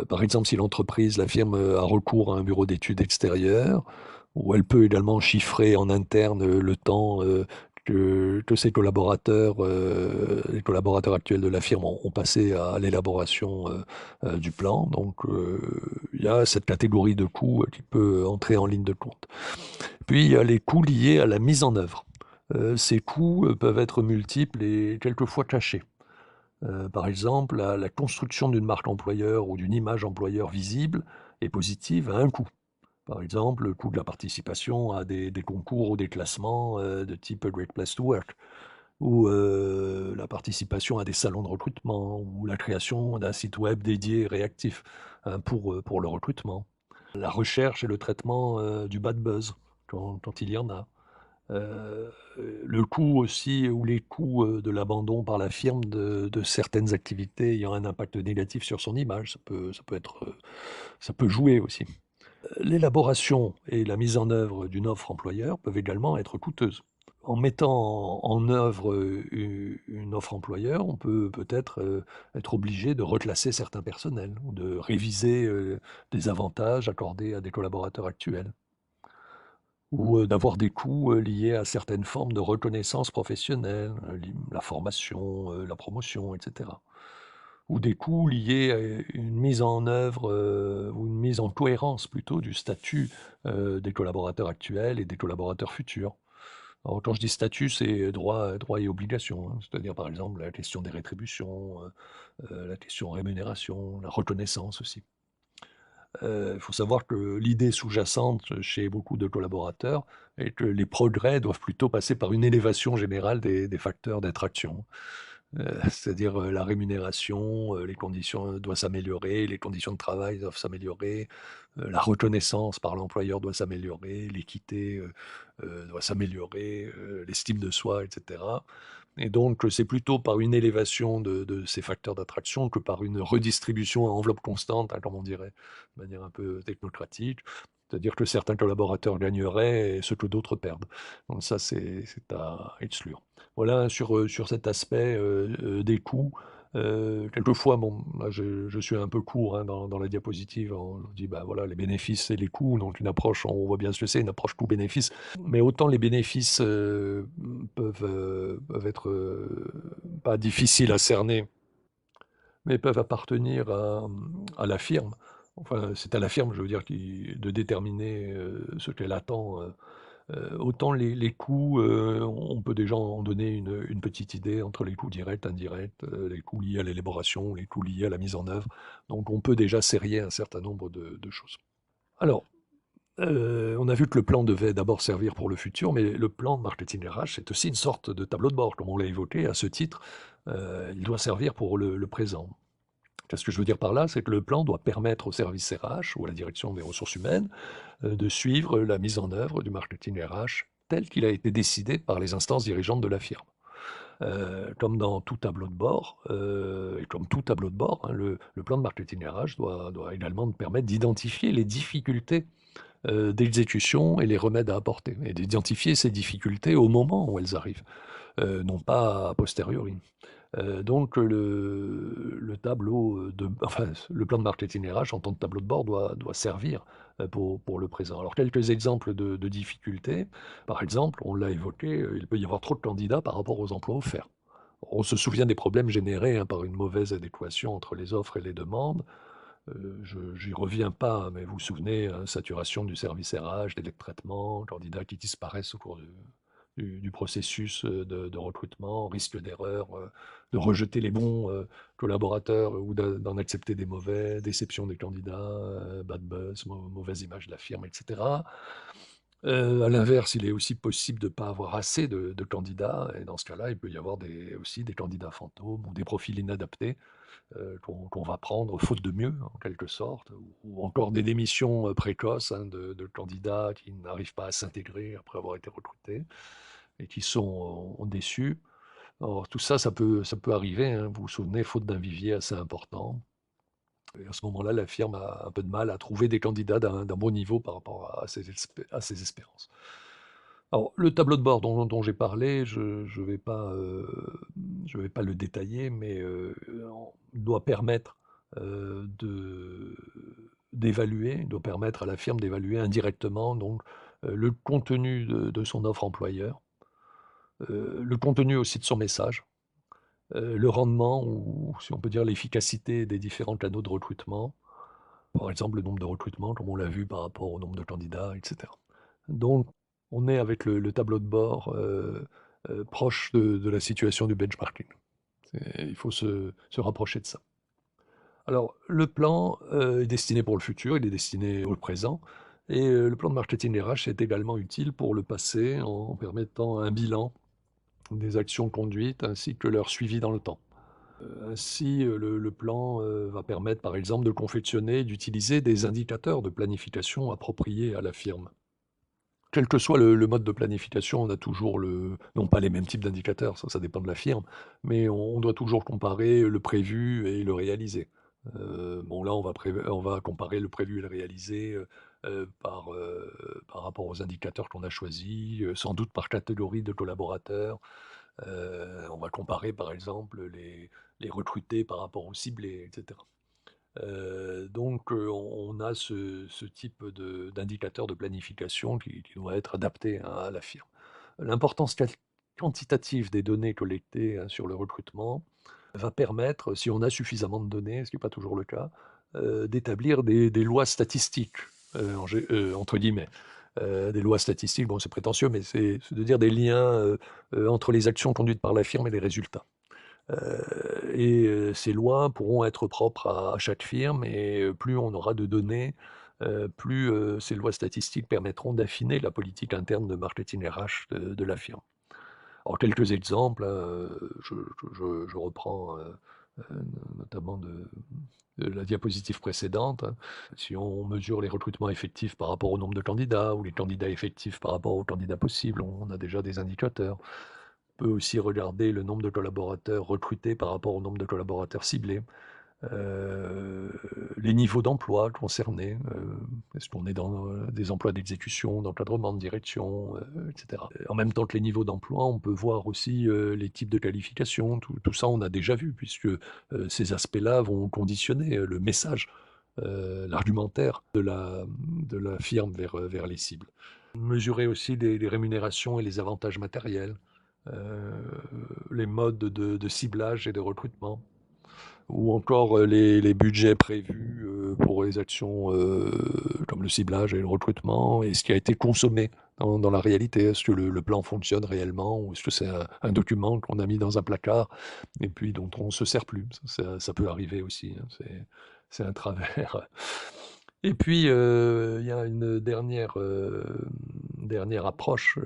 Par exemple, si l'entreprise, la firme, a recours à un bureau d'études extérieur, ou elle peut également chiffrer en interne, le temps, que ses collaborateurs, les collaborateurs actuels de la firme ont passé à l'élaboration, du plan. Donc, il y a cette catégorie de coûts, qui peut entrer en ligne de compte. Puis il y a les coûts liés à la mise en œuvre. Ces coûts, peuvent être multiples et quelquefois cachés. Par exemple, la construction d'une marque employeur ou d'une image employeur visible et positive a un coût. Par exemple, le coût de la participation à des concours ou des classements, de type Great Place to Work ou, la participation à des salons de recrutement ou la création d'un site web dédié et réactif, hein, pour le recrutement. La recherche et le traitement, du bad buzz quand il y en a. Heu, le coût aussi ou les coûts, de l'abandon par la firme de certaines activités ayant un impact négatif sur son image, ça peut jouer aussi. L'élaboration et la mise en œuvre d'une offre employeur peuvent également être coûteuses. En mettant en œuvre, une offre employeur, on peut peut-être, être obligé de reclasser certains personnels ou de réviser, des avantages accordés à des collaborateurs actuels ou, d'avoir des coûts, liés à certaines formes de reconnaissance professionnelle, la formation, la promotion et cetera. Ou des coûts liés à une mise en œuvre, ou une mise en cohérence plutôt du statut, des collaborateurs actuels et des collaborateurs futurs. Alors quand je dis statut, c'est droits et obligations, hein. C'est-à-dire par exemple la question des rétributions, la question rémunération, la reconnaissance aussi. Il faut savoir que l'idée sous-jacente chez beaucoup de collaborateurs est que les progrès doivent plutôt passer par une élévation générale des facteurs d'attraction. C'est-à-dire, la rémunération, les conditions, doivent s'améliorer, les conditions de travail doivent s'améliorer, la reconnaissance par l'employeur doit s'améliorer, l'équité, doit s'améliorer, l'estime de soi et cetera. Et donc, c'est plutôt par une élévation de ces facteurs d'attraction que par une redistribution à enveloppe constante, hein, comme on dirait, de manière un peu technocratique. C'est-à-dire que certains collaborateurs gagneraient et ce que d'autres perdent. Donc ça, c'est à exclure. Voilà sur cet aspect, des coûts. Quelquefois, bon, là, je suis un peu court, hein, dans la diapositive. On dit, bah, voilà, les bénéfices et les coûts, donc une approche, on voit bien ce que c'est, une approche coût-bénéfice. Mais autant les bénéfices, peuvent être, pas difficiles à cerner, mais peuvent appartenir à la firme. Enfin, c'est à la firme, je veux dire, de déterminer, ce qu'elle attend, autant les coûts, on peut déjà en donner une petite idée entre les coûts directs, indirects, les coûts liés à l'élaboration, les coûts liés à la mise en œuvre. Donc on peut déjà serrer un certain nombre de choses. Alors, on a vu que le plan devait d'abord servir pour le futur, mais le plan de marketing RH, c'est aussi une sorte de tableau de bord, comme on l'a évoqué. À ce titre, il doit servir pour le présent. Qu'est-ce que je veux dire par là? C'est que le plan doit permettre au service RH ou à la direction des ressources humaines, de suivre la mise en œuvre du marketing RH tel qu'il a été décidé par les instances dirigeantes de la firme. Comme dans tout tableau de bord, et comme tout tableau de bord, hein, le plan de marketing RH doit également permettre d'identifier les difficultés, d'exécution et les remèdes à apporter et d'identifier ces difficultés au moment où elles arrivent, non pas a posteriori. Donc le tableau, enfin, le plan de marketing RH en tant que tableau de bord doit servir, pour le présent. Alors quelques exemples de difficultés. Par exemple, on l'a évoqué, il peut y avoir trop de candidats par rapport aux emplois offerts. On se souvient des problèmes générés, hein, par une mauvaise adéquation entre les offres et les demandes. Je j'y reviens pas, mais vous vous souvenez, hein, saturation du service RH, délai de traitement, candidats qui disparaissent au cours du processus, de recrutement, risque d'erreur, de rejeter les bons, collaborateurs ou d'en accepter des mauvais, déception des candidats, bad buzz, mauvaise image de la firme et cetera. À l'inverse, il est aussi possible de ne pas avoir assez de candidats et dans ce cas-là, il peut y avoir aussi des candidats fantômes ou des profils inadaptés, qu'on va prendre faute de mieux, en quelque sorte, ou encore des démissions, précoces, hein, de candidats qui n'arrivent pas à s'intégrer après avoir été recrutés et qui sont, déçus. Alors tout ça, ça peut arriver, hein. Vous vous souvenez, faute d'un vivier assez important et à ce moment-là, la firme a un peu de mal à trouver des candidats d'un bon niveau par rapport à ses espérances. Alors le tableau de bord dont j'ai parlé, je vais pas le détailler, mais il doit permettre, d'évaluer, il doit permettre à la firme d'évaluer indirectement donc, le contenu de son offre employeur, le contenu aussi de son message, le rendement ou si on peut dire l'efficacité des différents canaux de recrutement. Par exemple, le nombre de recrutements comme on l'a vu par rapport au nombre de candidats et cetera. Donc on est avec le tableau de bord, proche de la situation du benchmarking. Il faut se rapprocher de ça. Alors le plan, est destiné pour le futur, il est destiné au présent et le plan de marketing RH est également utile pour le passé en permettant un bilan des actions conduites ainsi que leur suivi dans le temps. Ainsi, le plan, va permettre, par exemple, de confectionner et d'utiliser des indicateurs de planification appropriés à la firme. Quel que soit le mode de planification, on a toujours non pas les mêmes types d'indicateurs, ça dépend de la firme, mais on doit toujours comparer le prévu et le réalisé. Bon là, on va comparer le prévu et le réalisé, par rapport aux indicateurs qu'on a choisis, sans doute par catégorie de collaborateurs. On va comparer par exemple les recrutés par rapport aux ciblés, et cetera. On a ce type d'indicateur de planification qui doit être adapté, hein, à la firme. L'importance quantitative des données collectées, hein, sur le recrutement va permettre, si on a suffisamment de données, ce qui n'est pas toujours le cas, d'établir des lois statistiques, entre guillemets. Des lois statistiques, bon, c'est prétentieux, mais c'est de dire des liens, entre les actions conduites par la firme et les résultats. Ces lois pourront être propres à chaque firme et plus on aura de données, plus, ces lois statistiques permettront d'affiner la politique interne de marketing RH de la firme. Alors quelques exemples, hein, je reprends, notamment de la diapositive précédente, hein. Si on mesure les recrutements effectifs par rapport au nombre de candidats ou les candidats effectifs par rapport aux candidats possibles, on a déjà des indicateurs. On peut aussi regarder le nombre de collaborateurs recrutés par rapport au nombre de collaborateurs ciblés. Heu, les niveaux d'emploi concernés, est-ce qu'on est dans, des emplois d'exécution, d'encadrement, de direction, et cetera. En même temps que les niveaux d'emploi, on peut voir aussi, les types de qualifications. Tout ça, on a déjà vu puisque, ces aspects-là vont conditionner, le message, l'argumentaire de la firme vers les cibles. Mesurer aussi les rémunérations et les avantages matériels, heu, les modes de ciblage et de recrutement. Ou encore, les budgets prévus, pour les actions, comme le ciblage et le recrutement et ce qui a été consommé dans la réalité. Est-ce que le plan fonctionne réellement ou est-ce que c'est un document qu'on a mis dans un placard et puis dont on ne se sert plus? Ça peut arriver aussi, hein, c'est un travers. Et puis, il y a une dernière approche,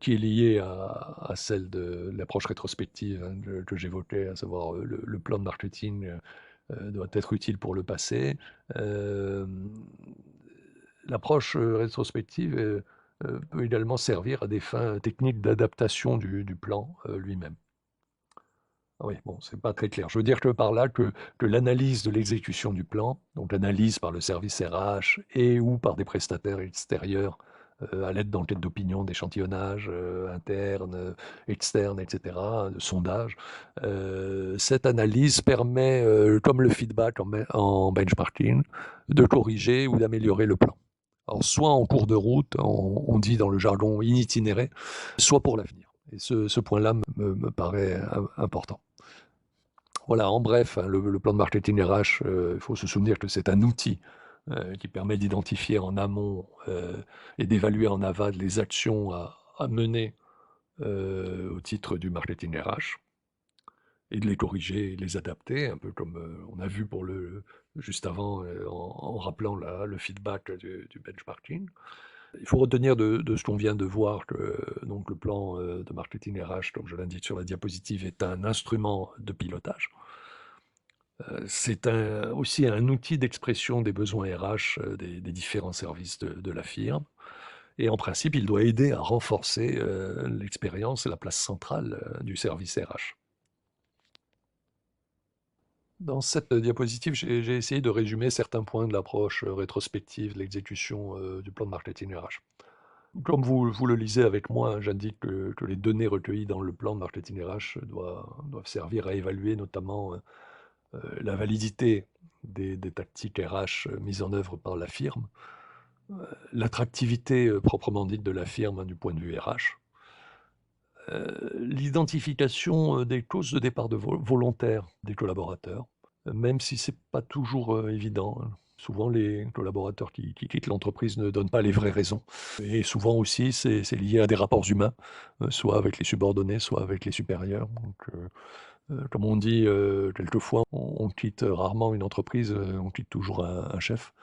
qui est liée à celle de l'approche rétrospective, hein, que j'évoquais, à savoir, le plan de marketing, doit être utile pour le passé. Hem, L'approche, rétrospective, peut également servir à des fins techniques d'adaptation du plan, lui-même. Ah oui, bon, c'est pas très clair. Je veux dire que par là que l'analyse de l'exécution du plan, donc l'analyse par le service RH et ou par des prestataires extérieurs, à l'aide d'enquêtes d'opinion, d'échantillonnage, interne, externe et cetera, de sondage. Cette analyse permet, comme le feedback en benchmarking, de corriger ou d'améliorer le plan. Alors soit en cours de route, on dit dans le jargon in itinéré, soit pour l'avenir et ce point-là me paraît important. Voilà, en bref, hein, le plan de marketing RH, il faut se souvenir que c'est un outil, qui permet d'identifier en amont, et d'évaluer en aval les actions à mener, au titre du marketing RH et de les corriger et de les adapter, un peu comme, on a vu pour juste avant, en rappelant le feedback du benchmarking. Il faut retenir de ce qu'on vient de voir que donc le plan, de marketing RH, comme je l'indique sur la diapositive, est un instrument de pilotage. C'est aussi un outil d'expression des besoins RH, des différents services de la firme et en principe, il doit aider à renforcer, l'expérience et la place centrale, du service RH. Dans cette diapositive, j'ai essayé de résumer certains points de l'approche, rétrospective de l'exécution, du plan de marketing RH. Comme vous le lisez avec moi, hein, j'indique que les données recueillies dans le plan de marketing RH doivent servir à évaluer notamment, la validité des tactiques RH, mises en œuvre par la firme, l'attractivité, proprement dite de la firme, hein, du point de vue RH, l'identification, des causes de départ volontaires des collaborateurs, même si c'est pas toujours, évident, hein. Souvent les collaborateurs qui quittent l'entreprise ne donnent pas les vraies raisons et souvent aussi c'est lié à des rapports humains, soit avec les subordonnés, soit avec les supérieurs comme on dit, quelquefois, on quitte rarement une entreprise, on quitte toujours un chef.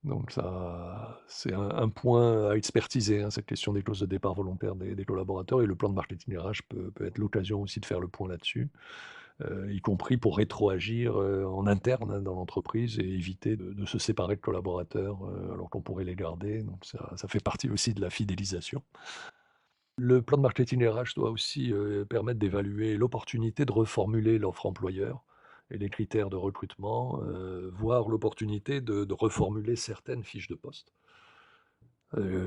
Donc ça, c'est un point à expertiser, hein, cette question des clauses de départ volontaire des collaborateurs et le plan de marketing RH peut être l'occasion aussi de faire le point là-dessus, y compris pour rétroagir, en interne, hein, dans l'entreprise et éviter de se séparer de collaborateurs, alors qu'on pourrait les garder. Donc ça fait partie aussi de la fidélisation. Le plan de marketing RH doit aussi, permettre d'évaluer l'opportunité de reformuler l'offre employeur et les critères de recrutement, voire l'opportunité de reformuler certaines fiches de poste,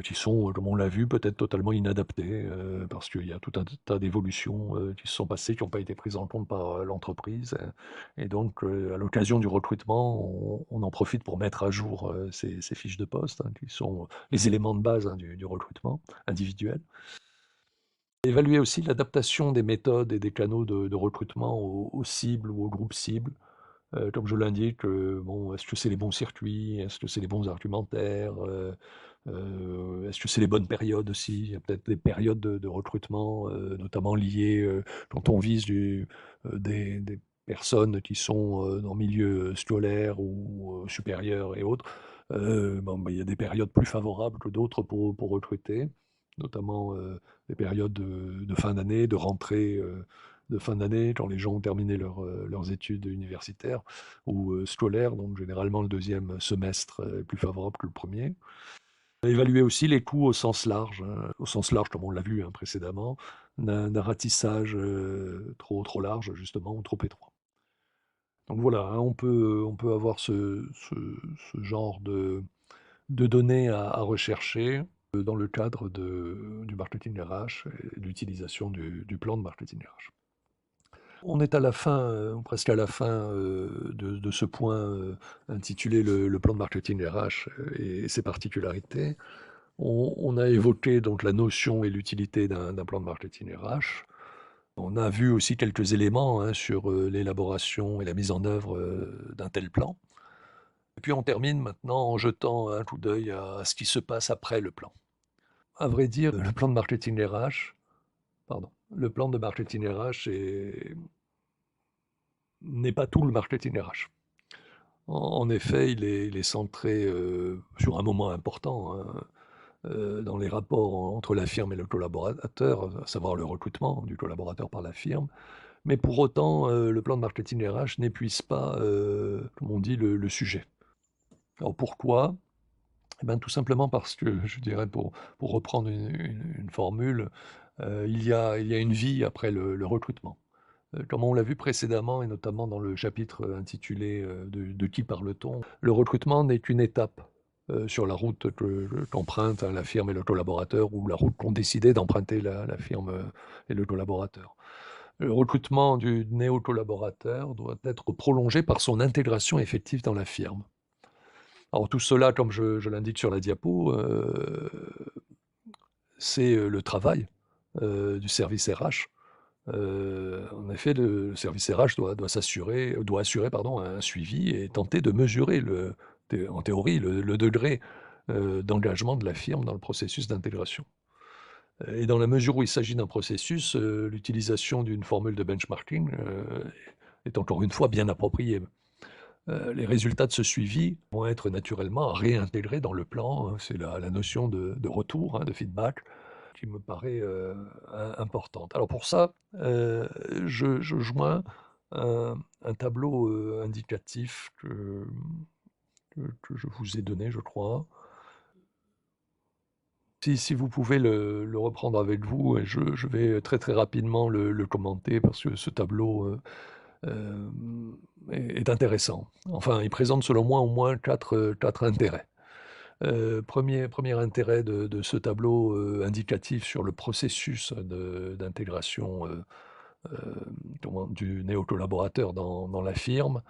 qui sont, comme on l'a vu, peut-être totalement inadaptées, parce qu'il y a tout un tas d'évolutions, qui se sont passées, qui n'ont pas été prises en compte par, l'entreprise, et donc, à l'occasion du recrutement, on en profite pour mettre à jour, ces fiches de poste, hein, qui sont les éléments de base, hein, du recrutement individuel. Évaluer aussi l'adaptation des méthodes et des canaux de recrutement aux cibles ou aux groupes cibles. Comme je l'indique, bon, est-ce que c'est les bons circuits? Est-ce que c'est les bons argumentaires? Est-ce que c'est les bonnes périodes aussi? Il y a peut-être des périodes de recrutement, notamment liées, quand on vise des personnes qui sont, dans le milieu scolaire ou supérieur et autres. Bon, bah, il y a des périodes plus favorables que d'autres pour recruter, notamment, les périodes de fin d'année, de rentrée, de fin d'année, quand les gens ont terminé leurs études universitaires ou scolaires, donc généralement le deuxième semestre est plus favorable que le premier. Évaluer aussi les coûts au sens large, hein, au sens large comme on l'a vu, hein, précédemment, d'un ratissage trop large justement ou trop étroit. Donc voilà, hein, on peut avoir ce genre de données à rechercher dans le cadre du marketing RH et de l'utilisation du plan de marketing RH. On est à la fin, ou presque à la fin, de ce point, intitulé le plan de marketing RH, et ses particularités. On a évoqué donc la notion et l'utilité d'un plan de marketing RH. On a vu aussi quelques éléments, hein, sur, l'élaboration et la mise en œuvre, d'un tel plan. Et puis on termine maintenant en jetant un coup d'œil à ce qui se passe après le plan. À vrai dire, le plan de marketing RH pardon, le plan de marketing RH n'est pas tout le marketing RH. En effet, il est centré, sur un moment important, hein, dans les rapports entre la firme et le collaborateur, à savoir le recrutement du collaborateur par la firme. Mais pour autant, le plan de marketing RH n'épuise pas, comme on dit, le sujet. Alors pourquoi? Eh ben, tout simplement parce que, je dirais, pour reprendre une formule, il y a une vie après le recrutement. Comme on l'a vu précédemment et notamment dans le chapitre, intitulé, de qui parle-t-on? Le recrutement n'est qu'une étape, sur la route qu'empruntent, hein, la firme et le collaborateur, ou la route qu'ont décidé d'emprunter la firme, et le collaborateur. Le recrutement du néo-collaborateur doit être prolongé par son intégration effective dans la firme. Alors tout cela, comme je l'indique sur la diapo, c'est, le travail, du service RH. En effet, le service RH doit assurer, pardon, un suivi et tenter de mesurer en théorie, le degré, d'engagement de la firme dans le processus d'intégration. Et dans la mesure où il s'agit d'un processus, l'utilisation d'une formule de benchmarking, est encore une fois bien appropriée. Les résultats de ce suivi vont être naturellement réintégrés dans le plan, hein. C'est la notion de retour, hein, de feedback, qui me paraît, importante. Alors pour ça, je joins un tableau, indicatif que je vous ai donné, je crois. Si vous pouvez le reprendre avec vous, et je vais très, très rapidement le commenter parce que ce tableau, est intéressant. Enfin, il présente selon moi au moins 4 intérêts. 1er intérêt de ce tableau, indicatif sur le processus d'intégration, du néo-collaborateur dans la firme,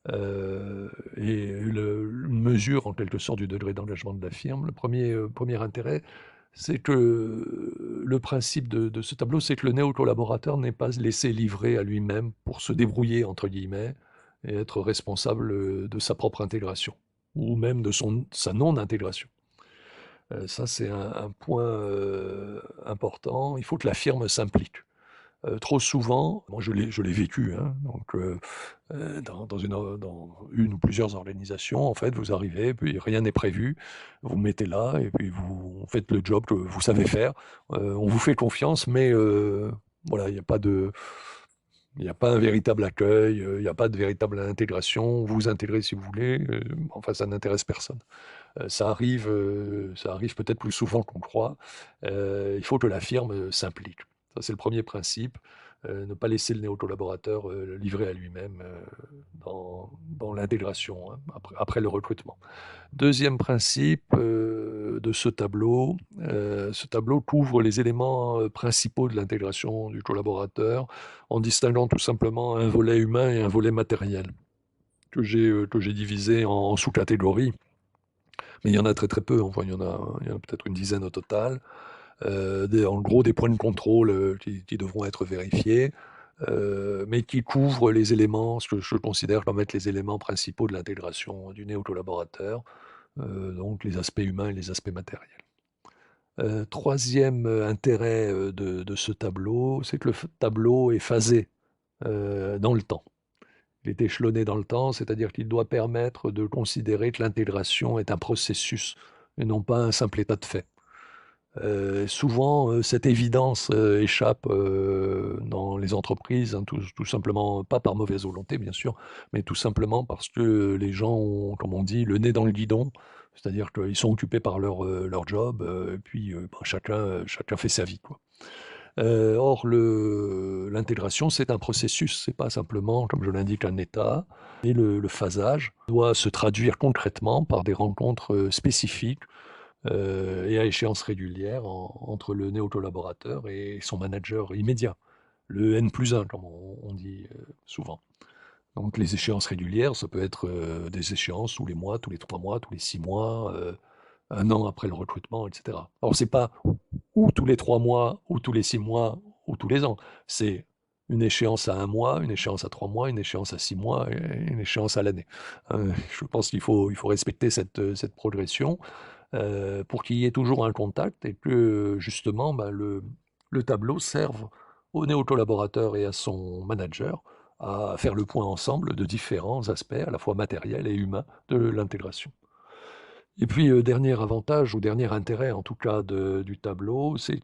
et une mesure en quelque sorte du degré d'engagement de la firme. Le 1er intérêt, c'est que le principe de ce tableau, c'est que le néo-collaborateur n'est pas laissé livrer à lui-même pour se «débrouiller» entre guillemets et être responsable, de sa propre intégration ou même de sa non-intégration. Ça, c'est un point, important. Il faut que la firme s'implique. Trop souvent, moi je l'ai vécu, hein, donc dans une ou plusieurs organisations, en fait, vous arrivez, puis rien n'est prévu, vous vous mettez là et puis vous faites le job que vous savez faire. On vous fait confiance, mais voilà, il y a pas un véritable accueil, il y a pas de véritable intégration. Vous vous intégrez si vous voulez, enfin ça n'intéresse personne. Ça arrive peut-être plus souvent qu'on croit. Il faut que la firme, s'implique. Ça, c'est le premier principe, ne pas laisser le néo-collaborateur, livrer à lui-même, dans l'intégration, hein, après le recrutement. Deuxième principe, de ce tableau couvre les éléments, principaux de l'intégration du collaborateur, en distinguant tout simplement un volet humain et un volet matériel, que j'ai divisé en sous-catégories, mais il y en a très, très peu, enfin il y en a peut-être une dizaine au total. En gros, des points de contrôle, qui devront être vérifiés, mais qui couvrent les éléments, ce que je considère comme être les éléments principaux de l'intégration du néo-collaborateur, donc les aspects humains et les aspects matériels. 3e, intérêt, de ce tableau, c'est que le tableau est phasé, dans le temps. Il est échelonné dans le temps, c'est-à-dire qu'il doit permettre de considérer que l'intégration est un processus et non pas un simple état de fait. Souvent, cette évidence, échappe, dans les entreprises, hein, tout simplement, pas par mauvaise volonté bien sûr, mais tout simplement parce que les gens ont, comme on dit, le nez dans le guidon. C'est-à-dire qu'ils sont occupés par leur job, et puis, ben, chacun fait sa vie, quoi. Or l'intégration, c'est un processus, c'est pas simplement, comme je l'indique, un état, et le phasage doit se traduire concrètement par des rencontres, spécifiques, et à échéance régulière entre le néo-collaborateur et son manager immédiat, le N+1 comme on dit, souvent. Donc les échéances régulières, ça peut être, des échéances tous les mois, tous les 3 mois, tous les 6 mois, 1 an après le recrutement, et cetera. Alors c'est pas ou tous les 3 mois, ou tous les 6 mois, ou tous les ans. C'est une échéance à 1 mois, une échéance à 3 mois, une échéance à 6 mois et une échéance à l'année. Je pense qu'il faut respecter cette progression, pour qu'il y ait toujours un contact et que justement, bah, le tableau serve au néo-collaborateur et à son manager à faire le point ensemble de différents aspects, à la fois matériels et humains, de l'intégration. Et puis, dernier avantage ou dernier intérêt en tout cas du tableau, c'est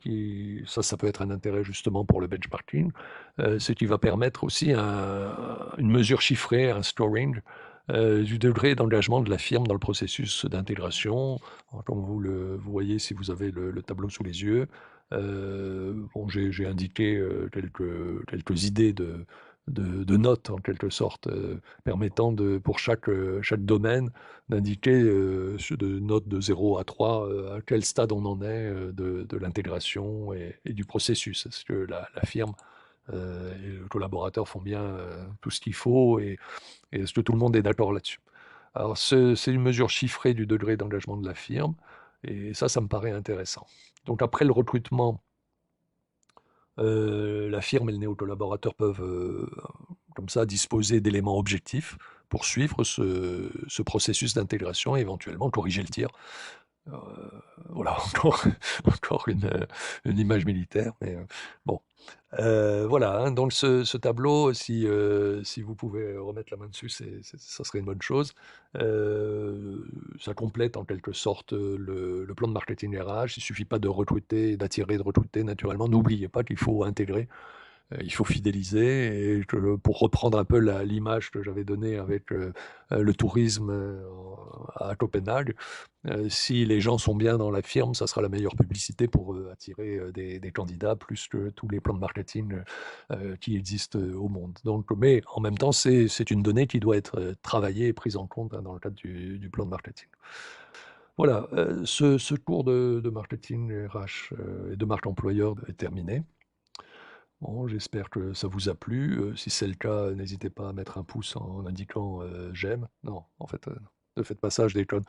ça peut être un intérêt justement pour le benchmarking, c'est qu'il va permettre aussi une mesure chiffrée, un scoring, du degré d'engagement de la firme dans le processus d'intégration. Alors comme vous voyez si vous avez le tableau sous les yeux, bon j'ai indiqué, quelques idées de notes en quelque sorte, permettant pour chaque domaine d'indiquer, de notes de 0 à 3, à quel stade on en est, de l'intégration et du processus. Est-ce que la firme, et le collaborateur font bien, tout ce qu'il faut et est-ce que tout le monde est d'accord là-dessus? Alors c'est une mesure chiffrée du degré d'engagement de la firme et ça me paraît intéressant. Donc après le recrutement, la firme et le néo-collaborateur peuvent, comme ça, disposer d'éléments objectifs pour suivre ce processus d'intégration et éventuellement corriger le tir. Heu, voilà, encore une image militaire, mais bon. Voilà, hein, donc ce tableau, si vous pouvez remettre la main dessus, ça serait une bonne chose. Ça complète en quelque sorte, le plan de marketing RH. Il suffit pas de recruter, d'attirer, de recruter naturellement. N'oubliez pas qu'il faut intégrer. Il faut fidéliser et que pour reprendre un peu l'image que j'avais donnée avec, le tourisme, à Copenhague, si les gens sont bien dans la firme, ça sera la meilleure publicité pour, attirer, des candidats plus que tous les plans de marketing, qui existent, au monde. Donc mais en même temps, c'est une donnée qui doit être, travaillée et prise en compte, hein, dans le cadre du plan de marketing. Voilà, ce cours de marketing RH, et de marque employeur est terminé. Bon, j'espère que ça vous a plu, si c'est le cas, n'hésitez pas à mettre un pouce en indiquant, «j'aime». Non, en fait, ne faites pas ça, je déconne.